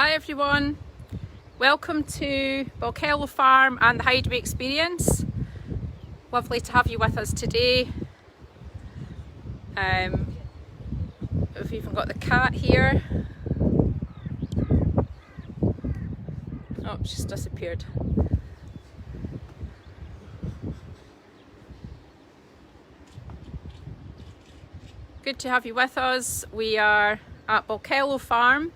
Hi everyone, welcome to Balkello Farm and the Hideaway experience. Lovely to have you with us today. We've even got the cat here. Oh, she's disappeared. Good to have you with us. We are at Balkello Farm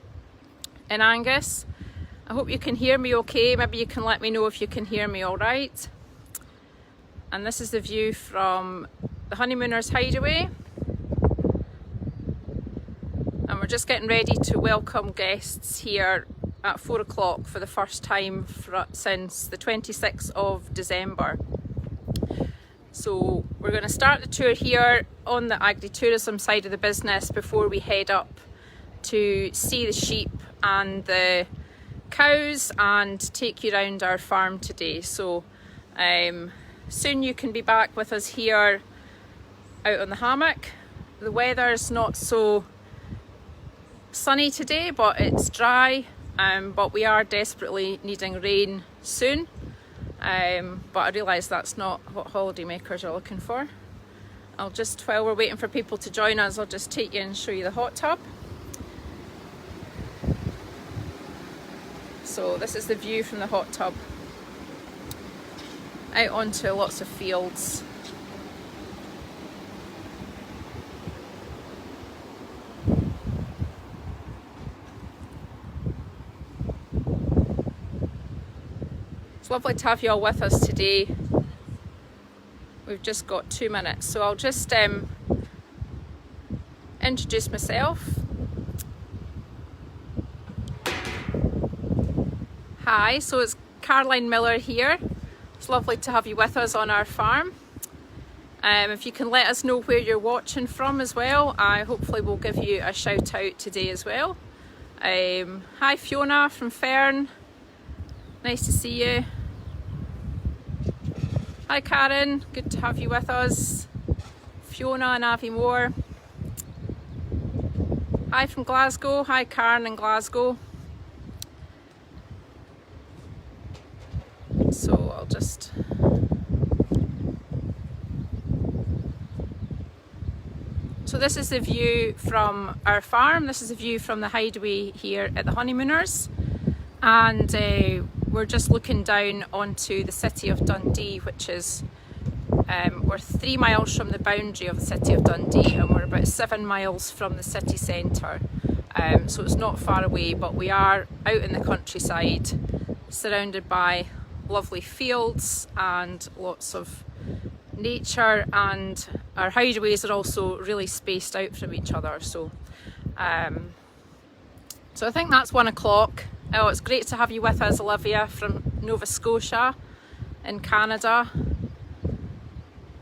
in Angus. I hope you can hear me okay. Maybe you can let me know if you can hear me all right. And this is the view from the Honeymooners Hideaway. And we're just getting ready to welcome guests here at 4 o'clock for the first time since the 26th of December. So we're going to start the tour here on the agri-tourism side of the business before we head up to see the sheep and the cows and take you around our farm today. So soon you can be back with us here out on the hammock. The weather's not so sunny today, but it's dry, but we are desperately needing rain soon. But I realise that's not what holidaymakers are looking for. While we're waiting for people to join us, I'll just take you and show you the hot tub. So this is the view from the hot tub out onto lots of fields. It's lovely to have you all with us today. We've just got 2 minutes, so I'll just introduce myself. Hi, so it's Caroline Miller here. It's lovely to have you with us on our farm. If you can let us know where you're watching from as well, I hopefully will give you a shout out today as well. Hi Fiona from Fern, nice to see you. Hi Karen, good to have you with us. Fiona and Aviemore. Hi from Glasgow, hi Karen in Glasgow. So I'll just... So this is the view from our farm. This is the view from the Hideaway here at the Honeymooners. And we're just looking down onto the city of Dundee, which is, we're 3 miles from the boundary of the city of Dundee, and we're about 7 miles from the city centre. So it's not far away, but we are out in the countryside, surrounded by lovely fields and lots of nature, and our hideaways are also really spaced out from each other. So I think that's 1 o'clock. Oh, it's great to have you with us, Olivia from Nova Scotia in Canada.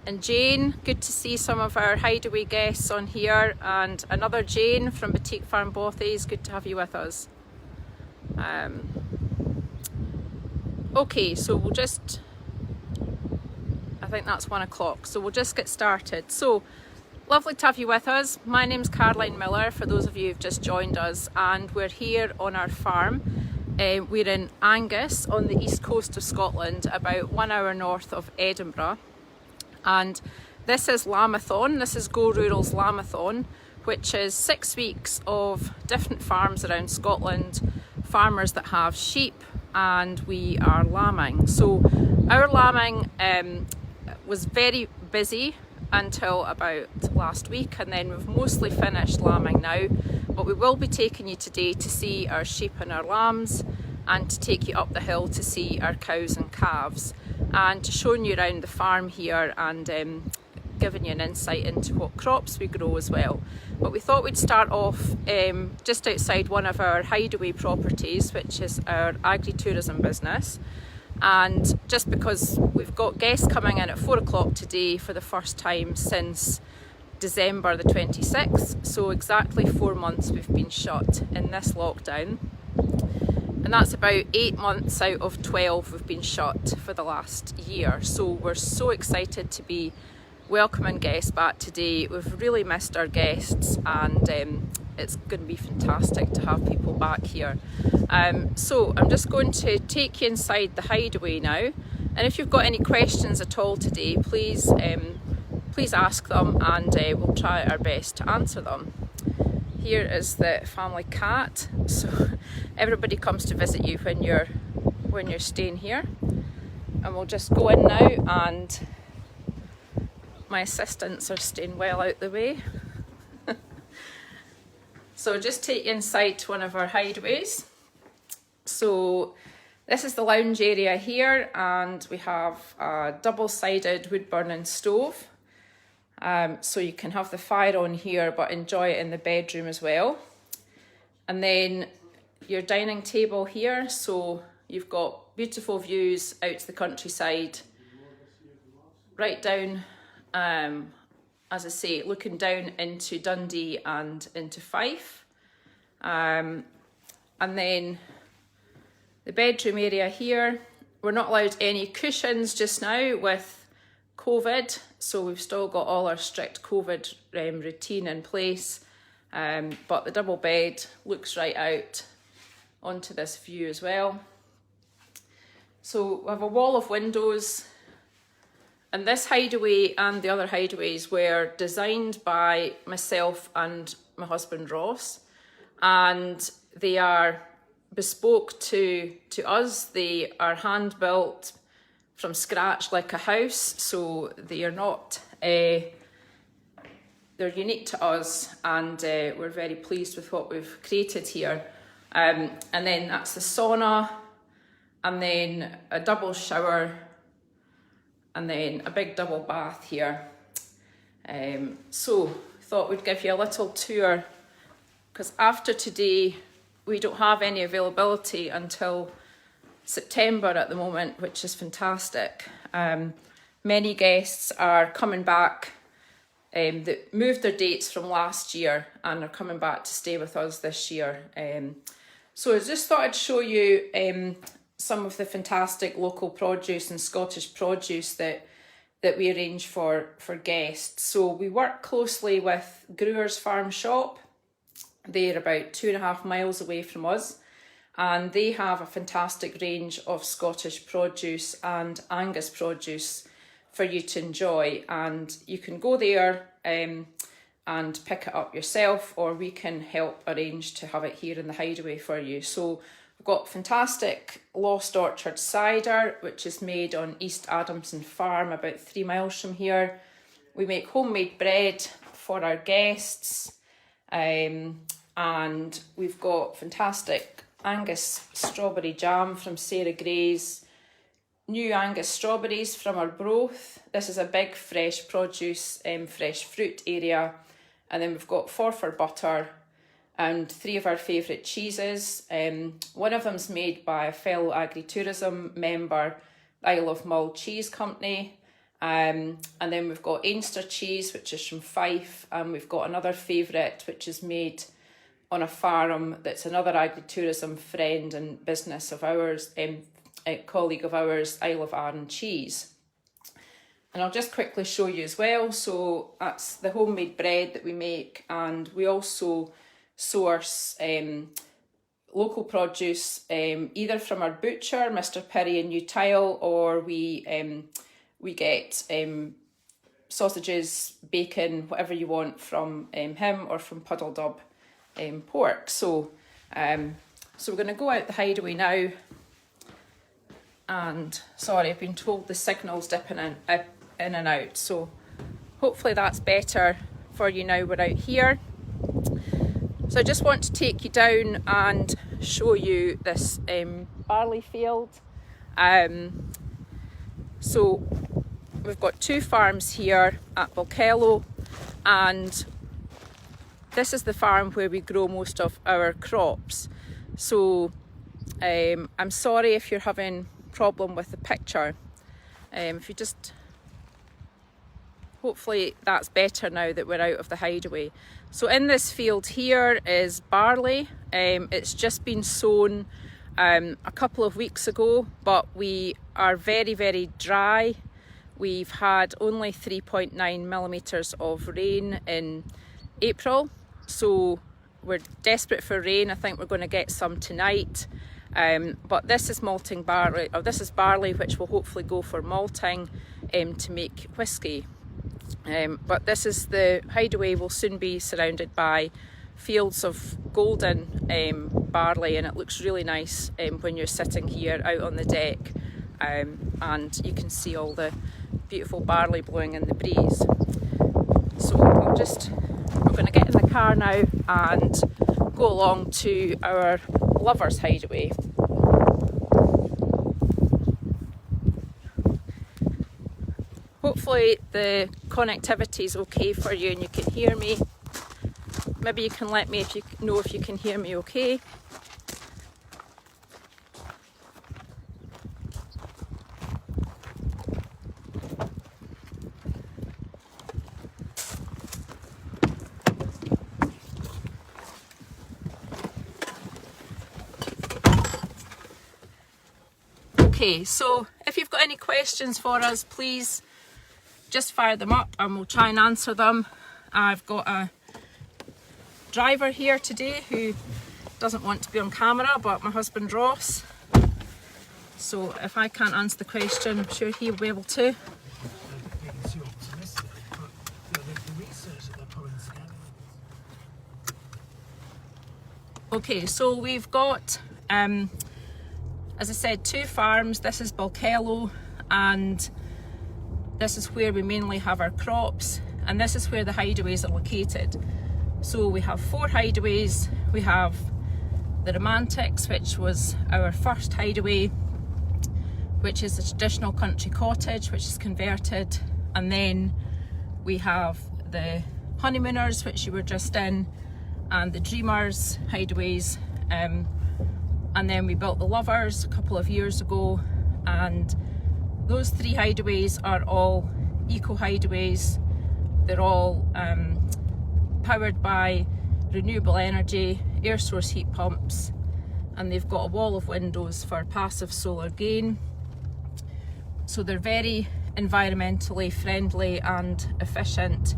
And Jane, good to see some of our hideaway guests on here, and another Jane from Boutique Farm Bothies, good to have you with us. Okay, so I think that's 1 o'clock, so we'll just get started. So, lovely to have you with us. My name's Caroline Miller, for those of you who've just joined us, and we're here on our farm. We're in Angus on the east coast of Scotland, about 1 hour north of Edinburgh. And this is Lambathon, this is Go Rural's Lambathon, which is 6 weeks of different farms around Scotland, farmers that have sheep, and we are lambing. So our lambing was very busy until about last week, and then we've mostly finished lambing now, but we will be taking you today to see our sheep and our lambs, and to take you up the hill to see our cows and calves, and to showing you around the farm here, and giving you an insight into what crops we grow as well. But we thought we'd start off just outside one of our hideaway properties, which is our agri-tourism business. And just because we've got guests coming in at 4 o'clock today for the first time since December the 26th, so exactly 4 months we've been shut in this lockdown. And that's about 8 months out of 12 we've been shut for the last year. So we're so excited to be welcoming guests back today. We've really missed our guests, and it's going to be fantastic to have people back here. So I'm just going to take you inside the Hideaway now, and if you've got any questions at all today, please ask them, and we'll try our best to answer them. Here is the family cat, so everybody comes to visit you when you're staying here. And we'll just go in now, and my assistants are staying well out the way. So just take you inside to one of our hideaways. So this is the lounge area here, and we have a double-sided wood burning stove. So you can have the fire on here but enjoy it in the bedroom as well. And then your dining table here, so you've got beautiful views out to the countryside, right down, as I say, looking down into Dundee and into Fife. And then the bedroom area here, we're not allowed any cushions just now with COVID, so we've still got all our strict COVID routine in place, but the double bed looks right out onto this view as well. So we have a wall of windows, and this hideaway and the other hideaways were designed by myself and my husband Ross, and they are bespoke to us. They are hand built from scratch like a house, so they are not, they're unique to us, and we're very pleased with what we've created here. And then that's the sauna, and then a double shower, and then a big double bath here. So thought we'd give you a little tour, because after today we don't have any availability until September at the moment, which is fantastic. Many guests are coming back that moved their dates from last year and are coming back to stay with us this year. So I just thought I'd show you some of the fantastic local produce and Scottish produce that we arrange for guests. So we work closely with Grewers Farm Shop. They're about 2.5 miles away from us, and they have a fantastic range of Scottish produce and Angus produce for you to enjoy, and you can go there and pick it up yourself, or we can help arrange to have it here in the hideaway for you. So we've got fantastic Lost Orchard cider, which is made on East Adamson Farm, about 3 miles from here. We make homemade bread for our guests, and we've got fantastic Angus strawberry jam from Sarah Gray's, new Angus strawberries from our Broth. This is a big fresh produce, fresh fruit area. And then we've got Forfar butter and 3 of our favourite cheeses. One of them's made by a fellow agri-tourism member, Isle of Mull Cheese Company. And then we've got Ainster cheese, which is from Fife. And we've got another favourite, which is made on a farm that's another agri-tourism friend and business of ours, a colleague of ours, Isle of Arran cheese. And I'll just quickly show you as well. So that's the homemade bread that we make, and we also source local produce either from our butcher, Mr. Perry in Newtile, or we get sausages, bacon, whatever you want from him, or from Puddledub pork. So we're going to go out the hideaway now, and sorry, I've been told the signal's dipping in and out, so hopefully that's better for you now we're out here. So I just want to take you down and show you this barley field. So we've got 2 farms here at Balkello, and this is the farm where we grow most of our crops. So I'm sorry if you're having problem with the picture. If you just, hopefully that's better now that we're out of the hideaway. So in this field here is barley. It's just been sown a couple of weeks ago, but we are very, very dry. We've had only 3.9 millimetres of rain in April, so we're desperate for rain. I think we're going to get some tonight. But this is malting barley, or this is barley which will hopefully go for malting to make whisky. But this is the Hideaway will soon be surrounded by fields of golden barley, and it looks really nice when you're sitting here out on the deck, and you can see all the beautiful barley blowing in the breeze. So we're going to get in the car now and go along to our Lovers Hideaway. Hopefully the connectivity is okay for you and you can hear me. Maybe you can let me if you know if you can hear me okay. Okay, so if you've got any questions for us, please just fire them up and we'll try and answer them. I've got a driver here today who doesn't want to be on camera, but my husband Ross. So if I can't answer the question, I'm sure he'll be able to. Okay, so we've got, as I said, 2 farms. This is Balkello, and this is where we mainly have our crops, and this is where the hideaways are located. So we have 4 hideaways. We have the Romantics, which was our first hideaway, which is a traditional country cottage which is converted, and then we have the Honeymooners, which you were just in, and the Dreamers hideaways, and then we built the Lovers a couple of years ago, and those 3 hideaways are all eco hideaways. They're all powered by renewable energy, air source heat pumps, and they've got a wall of windows for passive solar gain. So they're very environmentally friendly and efficient,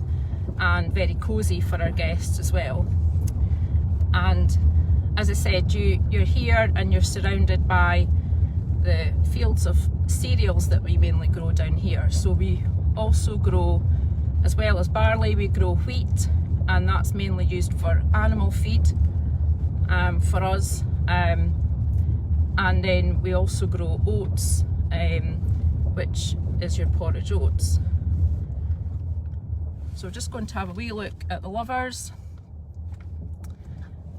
and very cosy for our guests as well. And as I said, you're here and you're surrounded by the fields of cereals that we mainly grow down here. So we also grow, as well as barley, we grow wheat, and that's mainly used for animal feed for us. And then we also grow oats, which is your porridge oats. So we're just going to have a wee look at the Lovers,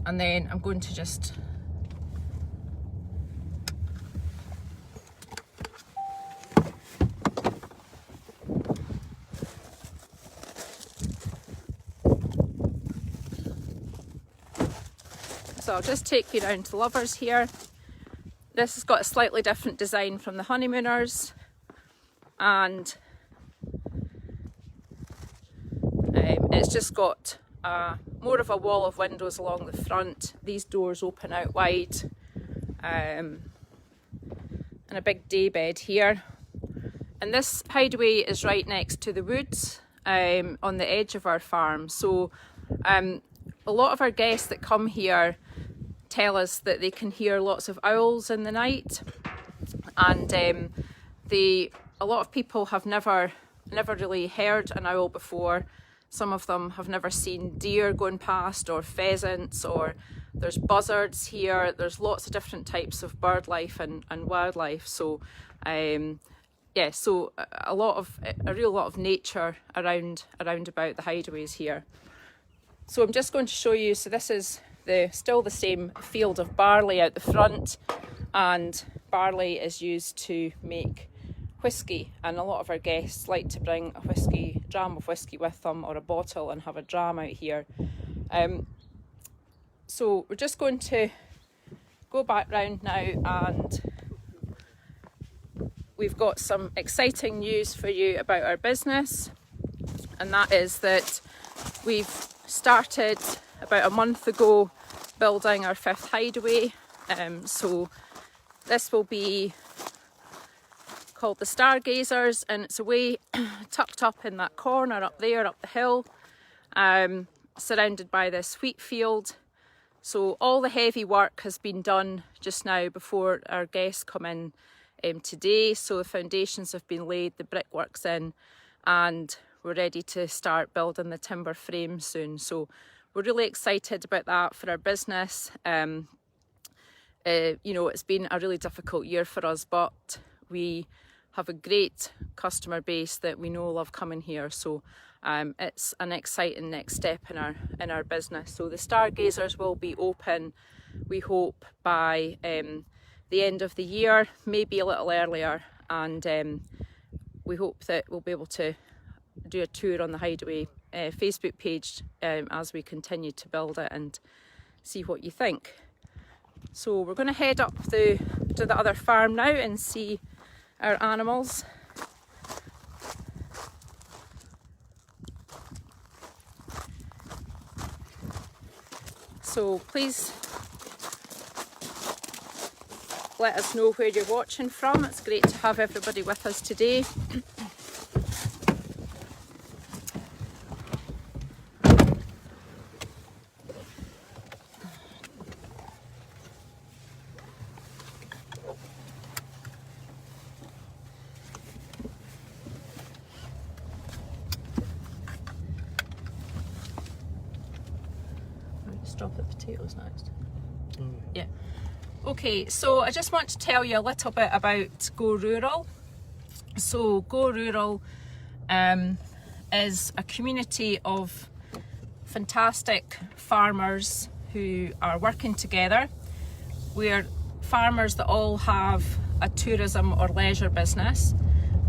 and then I'm going to just so I'll just take you down to the Lovers here. This has got a slightly different design from the Honeymooners, and it's just got more of a wall of windows along the front. These doors open out wide, and a big day bed here. And this hideaway is right next to the woods on the edge of our farm. So a lot of our guests that come here tell us that they can hear lots of owls in the night, and a lot of people have never really heard an owl before. Some of them have never seen deer going past, or pheasants, or there's buzzards here. There's lots of different types of bird life and wildlife. So yeah, so a real lot of nature around about the hideaways here. So I'm just going to show you. So this is still the same field of barley out the front, and barley is used to make whisky, and a lot of our guests like to bring a dram of whisky with them, or a bottle, and have a dram out here. So we're just going to go back round now, and we've got some exciting news for you about our business, and that is that we've started about a month ago building our 5th hideaway. So this will be called the Stargazers, and it's away tucked up in that corner up there, up the hill, surrounded by this wheat field. So all the heavy work has been done just now before our guests come in today. So the foundations have been laid, the brickwork's in, and we're ready to start building the timber frame soon. So we're really excited about that for our business. You know, it's been a really difficult year for us, but we have a great customer base that we know love coming here. So it's an exciting next step in our business. So the Stargazers will be open, we hope, by the end of the year, maybe a little earlier, and we hope that we'll be able to do a tour on the Hideaway Facebook page as we continue to build it and see what you think. So we're going to head up to the other farm now and see our animals. So please let us know where you're watching from. It's great to have everybody with us today. Stop the potatoes next. Yeah. Okay, so I just want to tell you a little bit about Go Rural. So Go Rural is a community of fantastic farmers who are working together. We're farmers that all have a tourism or leisure business,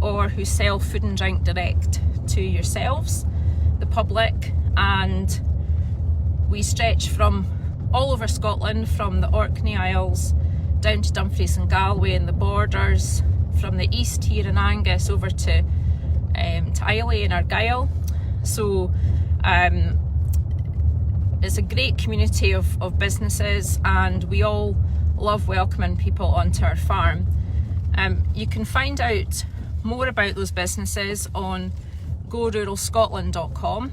or who sell food and drink direct to yourselves, the public, and we stretch from all over Scotland, from the Orkney Isles down to Dumfries and Galway and the borders, from the east here in Angus over to Islay and Argyll. So it's a great community of businesses, and we all love welcoming people onto our farm. You can find out more about those businesses on goruralscotland.com.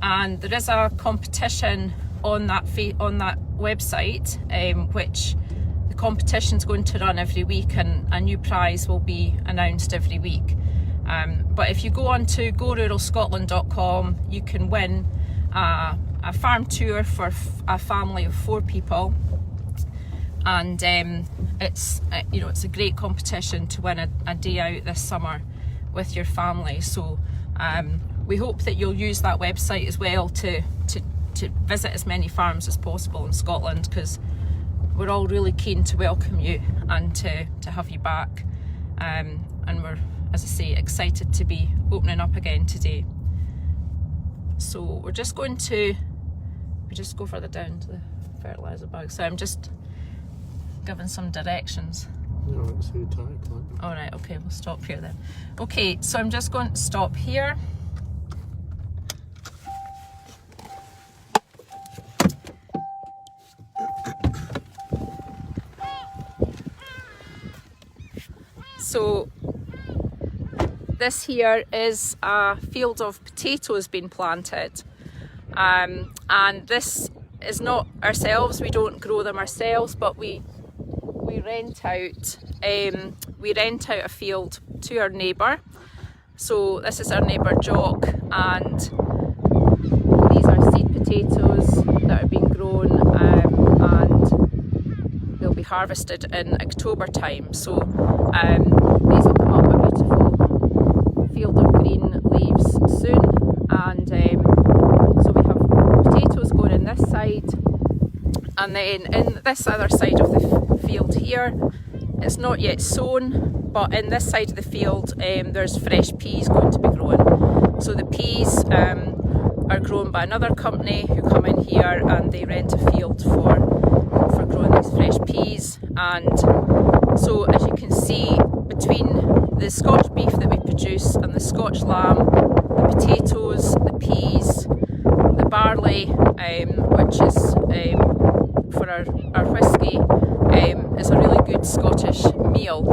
And there is a competition on that website, which the competition's going to run every week, and a new prize will be announced every week. But if you go on to goruralscotland.com, you can win a farm tour for a family of 4 people, and it's a great competition to win a day out this summer with your family. So we hope that you'll use that website as well to visit as many farms as possible in Scotland, because we're all really keen to welcome you and to have you back. And we're, as I say, excited to be opening up again today. So we're just going to, we just go further down to the fertiliser bag. So I'm just giving some directions. No, it's the tire climb. Alright, okay, we'll stop here then. Okay, so I'm just going to stop here. So this here is a field of potatoes being planted, and this is not ourselves, we don't grow them ourselves, but we rent out a field to our neighbour. So this is our neighbour Jock, and these are seed potatoes that are being grown, and they'll be harvested in October time. So these will come up a beautiful field of green leaves soon, and so we have potatoes going in this side, and then in this other side of the field here, it's not yet sown, but in this side of the field there's fresh peas going to be grown. So the peas are grown by another company who come in here and they rent a field for growing these fresh peas. And so as you can see, between the Scotch beef that we produce and the Scotch lamb, the potatoes, the peas, the barley, which is for our whisky, is a really good Scottish meal,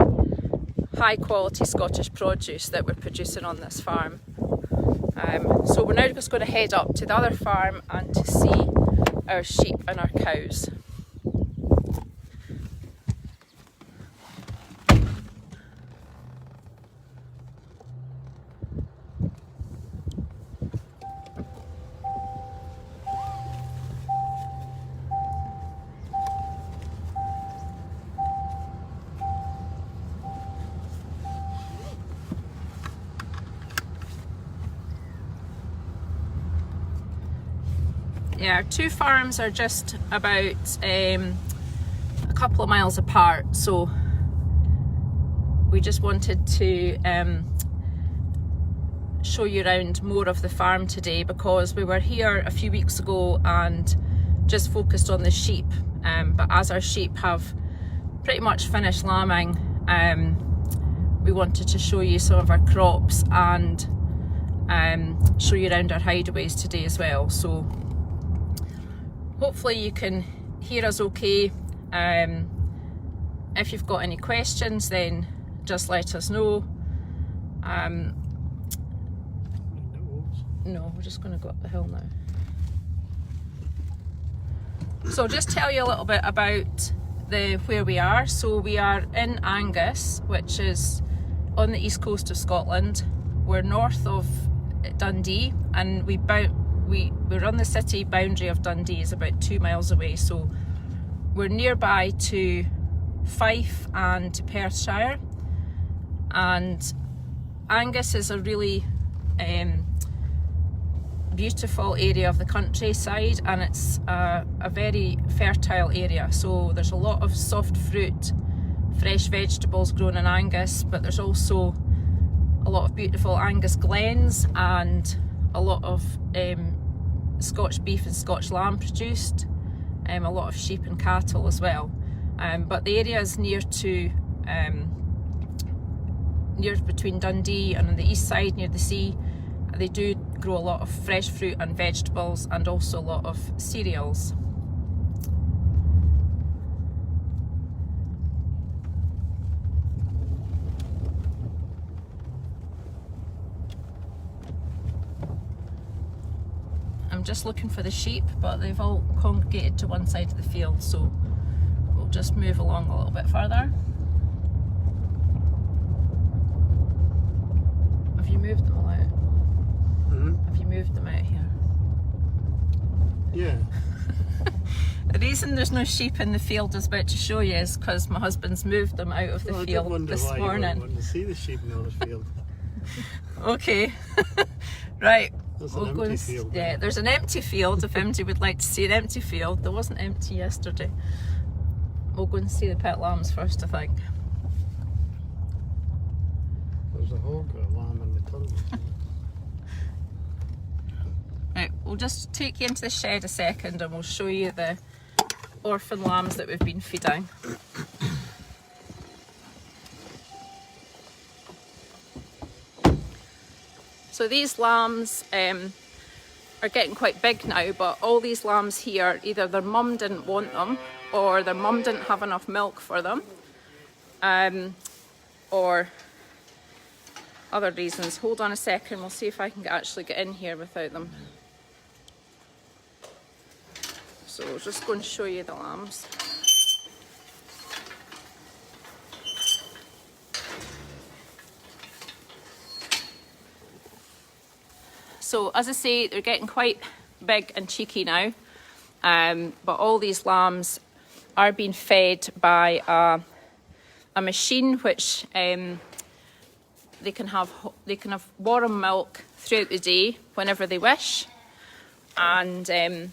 high quality Scottish produce that we're producing on this farm. So we're now just going to head up to the other farm and to see our sheep and our cows. Yeah, our two farms are just about a couple of miles apart, so we just wanted to show you around more of the farm today, because we were here a few weeks ago and just focused on the sheep, but as our sheep have pretty much finished lambing, we wanted to show you some of our crops and show you around our hideaways today as well. So hopefully you can hear us okay. If you've got any questions, then just let us know. No, we're just going to go up the hill now. So just tell you a little bit about where we are. So we are in Angus, which is on the east coast of Scotland. We're north of Dundee, and we're on the city boundary of Dundee, is about 2 miles away, so we're nearby to Fife and to Perthshire. And Angus is a really beautiful area of the countryside, and it's a very fertile area, so there's a lot of soft fruit, fresh vegetables grown in Angus, but there's also a lot of beautiful Angus glens and a lot of Scotch beef and Scotch lamb produced, a lot of sheep and cattle as well. But the area is near between Dundee and on the east side near the sea. They do grow a lot of fresh fruit and vegetables, and also a lot of cereals. I'm just looking for the sheep, but they've all congregated to one side of the field, so we'll just move along a little bit further. Have you moved them all out? Have you moved them out here? Yeah. The reason there's no sheep in the field I was about to show you is because my husband's moved them out of the field this morning. I want to see the sheep in the field. Okay. Right. There's an empty field. Yeah, there's an empty field if anybody would like to see an empty field. There wasn't empty yesterday. We'll go and see the pet lambs first, I think. There's a hog or a lamb in the tunnel. Right, we'll just take you into the shed a second and we'll show you the orphan lambs that we've been feeding. So these lambs are getting quite big now, but all these lambs here, either their mum didn't want them, or their mum didn't have enough milk for them, or other reasons. Hold on a second, we'll see if I can actually get in here without them. So we'll just go and show you the lambs. So as I say, they're getting quite big and cheeky now, but all these lambs are being fed by a machine which they can have warm milk throughout the day whenever they wish, and they're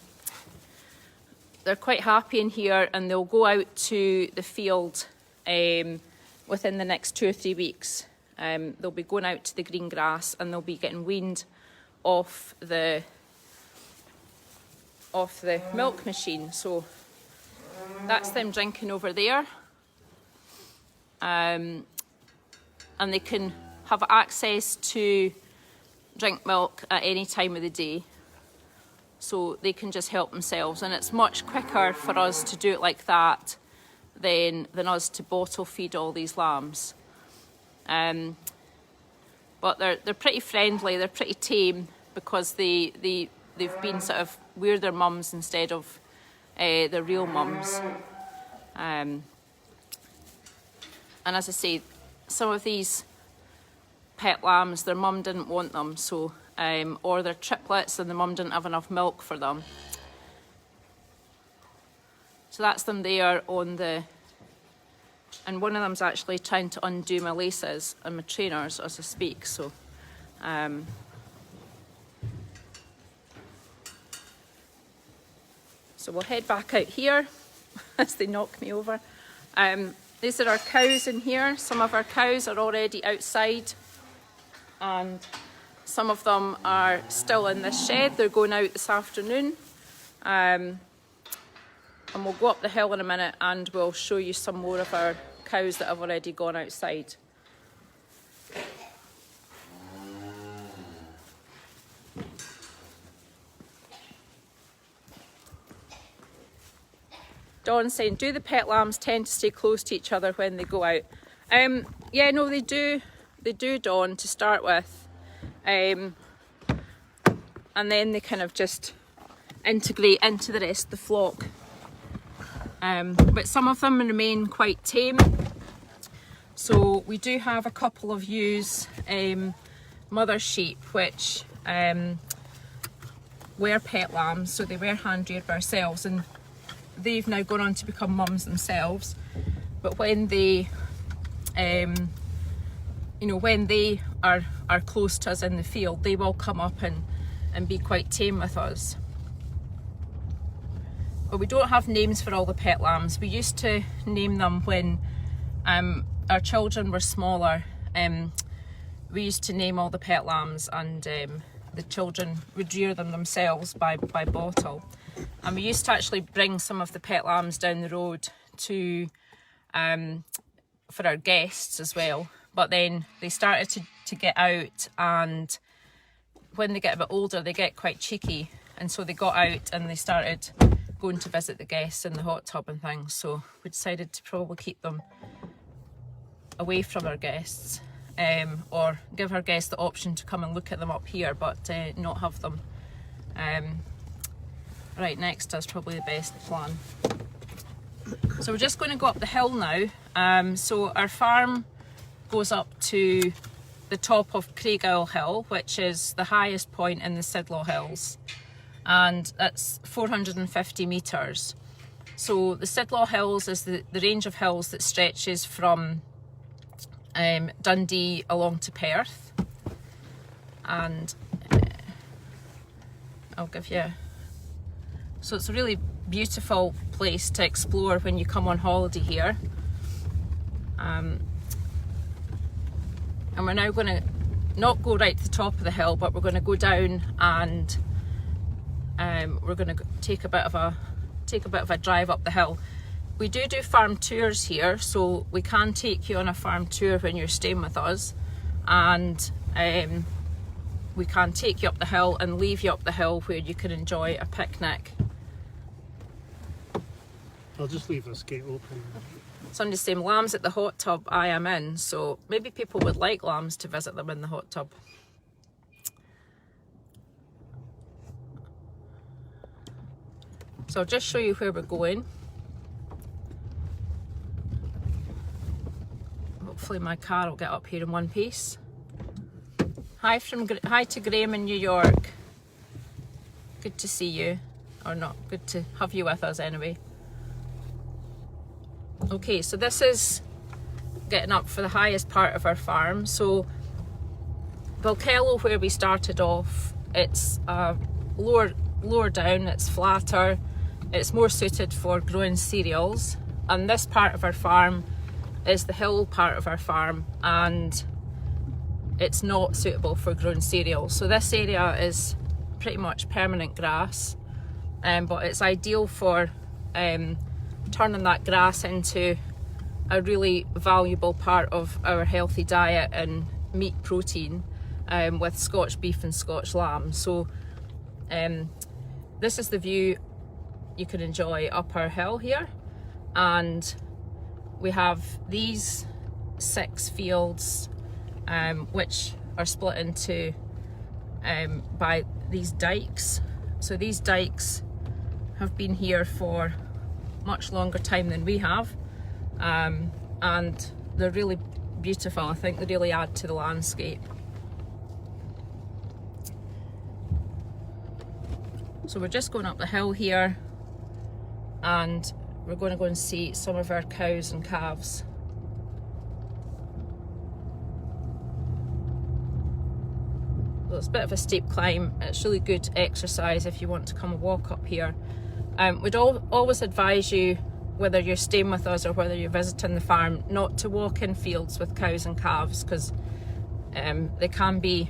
quite happy in here, and they'll go out to the field within the next 2 or 3 weeks. They'll be going out to the green grass and they'll be getting weaned off the milk machine. So that's them drinking over there, and they can have access to drink milk at any time of the day, so they can just help themselves, and it's much quicker for us to do it like that than us to bottle feed all these lambs. but they're pretty friendly, they're pretty tame, because they've been sort of, we're their mums instead of their real mums. And as I say, some of these pet lambs, their mum didn't want them, so or they're triplets and the mum didn't have enough milk for them. So that's them there on the, and one of them's actually trying to undo my laces and my trainers as I speak, so so we'll head back out here as they knock me over. These are our cows in here. Some of our cows are already outside and some of them are still in this shed. They're going out this afternoon. And we'll go up the hill in a minute and we'll show you some more of our cows that have already gone outside. Dawn's saying, do the pet lambs tend to stay close to each other when they go out? Yeah, no, they do, Dawn, to start with. And then they kind of just integrate into the rest of the flock. But some of them remain quite tame. So we do have a couple of ewes, mother sheep, which were pet lambs, so they were hand reared by ourselves, and they've now gone on to become mums themselves. But when they, you know, when they are close to us in the field, they will come up and be quite tame with us. But we don't have names for all the pet lambs. We used to name them when our children were smaller. We used to name all the pet lambs, and the children would rear them themselves by bottle. And we used to actually bring some of the pet lambs down the road to for our guests as well. But then they started to get out, and when they get a bit older they get quite cheeky, and so they got out and they started going to visit the guests in the hot tub and things. So we decided to probably keep them away from our guests, or give our guests the option to come and look at them up here, but not have them right next to us, probably the best plan. So we're just going to go up the hill now. So our farm goes up to the top of Craigowl Hill, which is the highest point in the Sidlaw Hills, and that's 450 metres. So the Sidlaw Hills is the range of hills that stretches from Dundee along to Perth, and I'll give you, so it's a really beautiful place to explore when you come on holiday here. And we're now going to not go right to the top of the hill, but we're going to go down, and we're going to take a bit of a drive up the hill. We do farm tours here, so we can take you on a farm tour when you're staying with us, and we can take you up the hill and leave you up the hill where you can enjoy a picnic. I'll just leave this gate open. Somebody's saying lambs at the hot tub I am in, so maybe people would like lambs to visit them in the hot tub. So I'll just show you where we're going. Hopefully my car will get up here in one piece. Hi to Graham in New York. Good to see you, or not, good to have you with us anyway. Okay, so this is getting up for the highest part of our farm. So Balkello, where we started off, it's lower down, it's flatter, it's more suited for growing cereals, and this part of our farm is the hill part of our farm, and it's not suitable for growing cereals. So this area is pretty much permanent grass, but it's ideal for turning that grass into a really valuable part of our healthy diet and meat protein, with Scotch beef and Scotch lamb. So this is the view you can enjoy up our hill here, and we have these 6 fields which are split into by these dikes. So these dikes have been here for much longer time than we have, and they're really beautiful. I think they really add to the landscape. So we're just going up the hill here, and we're going to go and see some of our cows and calves. So it's a bit of a steep climb. It's really good exercise if you want to come and walk up here. We'd always advise you, whether you're staying with us or whether you're visiting the farm, not to walk in fields with cows and calves, because they can be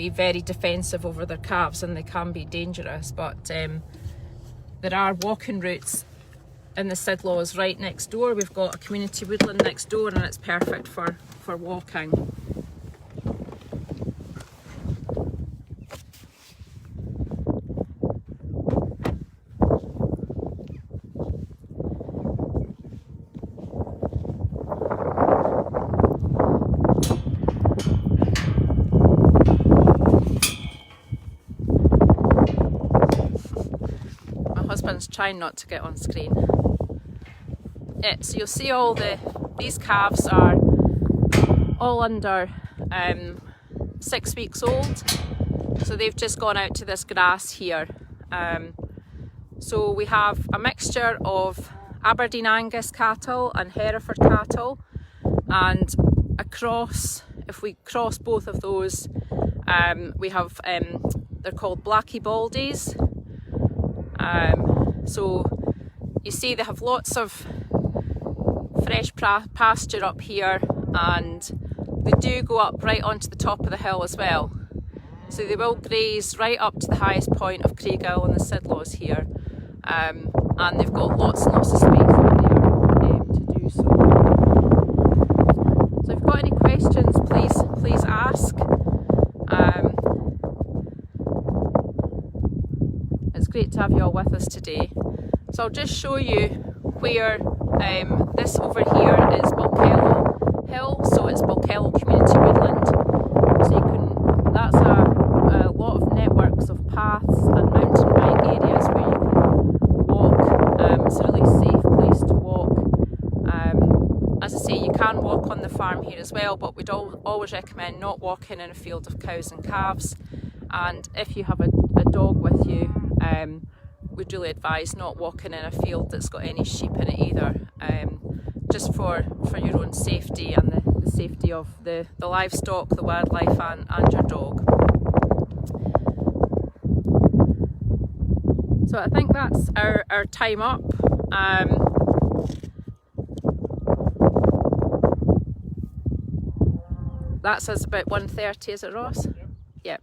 very defensive over their calves, and they can be dangerous. But there are walking routes in the Sidlaws right next door. We've got a community woodland next door, and it's perfect for walking. Husband's trying not to get on screen. Yeah, so you'll see these calves are all under 6 weeks old, so they've just gone out to this grass here. So we have a mixture of Aberdeen Angus cattle and Hereford cattle, and if we cross both of those, we have they're called Blackie Baldies. So you see they have lots of fresh pasture up here, and they do go up right onto the top of the hill as well. So they will graze right up to the highest point of Craighill and the Sidlaws here, and they've got lots and lots of space up there to do so. So if you've got any questions, please ask. It's great to have you all with us today. So I'll just show you where this over here is Balkello Hill, so it's Balkello Community Woodland. So that's a lot of networks of paths and mountain bike areas where you can walk. It's a really safe place to walk. As I say, you can walk on the farm here as well, but we'd always recommend not walking in a field of cows and calves. And if you have a dog with you, we'd really advise not walking in a field that's got any sheep in it either, just for your own safety and the safety of the livestock, the wildlife and your dog. So I think that's our time up. That says about 1:30, is it, Ross? Yeah.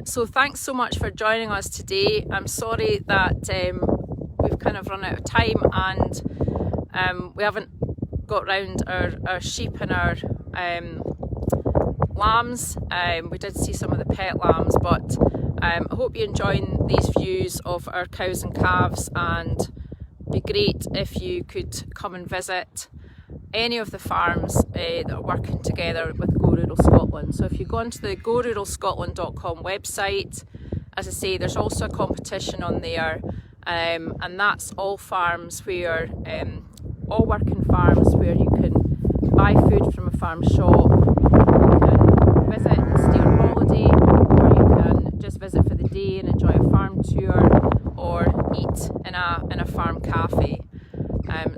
So thanks so much for joining us today. I'm sorry that we've kind of run out of time, and we haven't got round our sheep and our lambs. We did see some of the pet lambs, but I hope you're enjoying these views of our cows and calves, and it'd be great if you could come and visit any of the farms that are working together with Go Rural Scotland. So if you go onto the goruralscotland.com website, as I say, there's also a competition on there, and that's all farms where, all working farms where you can buy food from a farm shop, you can visit and stay on holiday, or you can just visit for the day and enjoy a farm tour, or eat in a farm cafe.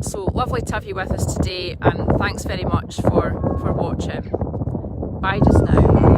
So lovely to have you with us today, and thanks very much for watching. Bye just now.